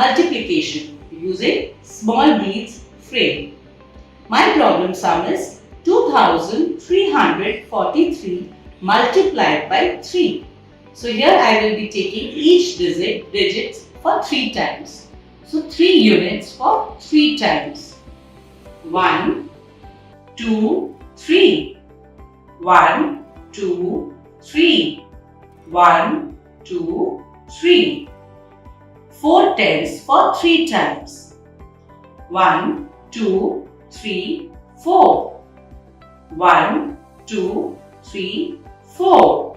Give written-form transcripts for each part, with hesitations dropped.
multiplication using small beads frame. My problem sum is 2343 multiplied by 3. So here I will be taking each digits for 3 times. So 3 units for 3 times. 1, 2, 3. 1, 2, 3. 1, 2, 3. 4 tens for 3 times. 1, 2, 3, 4. 1, 2, 3, 4.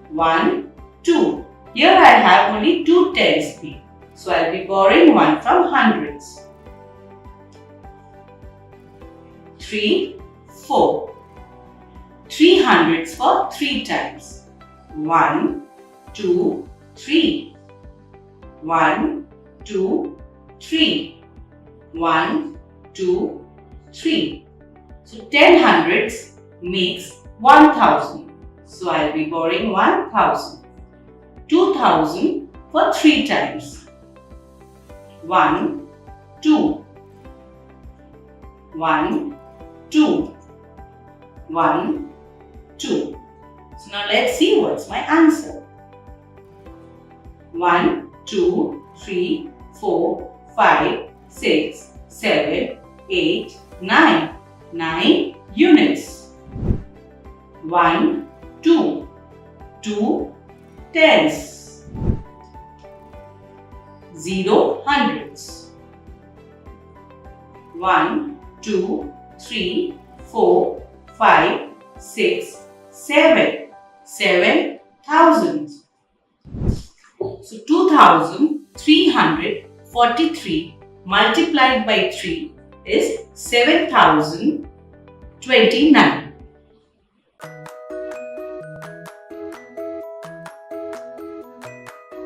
1, 2. Here I have only 2 tens p. So I will be borrowing 1 from hundreds. 3, 4. 3 hundreds for 3 times. 1, 2, 3. 1, 2, 3. 1, 2, 3. So 10 hundreds makes 1000. So I will be borrowing 1000. 2000 for 3 times. 1, 2. 1, 2. 1, 2. So now let's see what's my answer. 1, 2, 3, 4, 5, 6, 7, 8, 9. 9 units. 1, 2. 2 tens. 0 hundreds. 1, 2, 3, 4, 5, 6, 7. 7 thousands. So 2343 multiplied by 3 is 7029.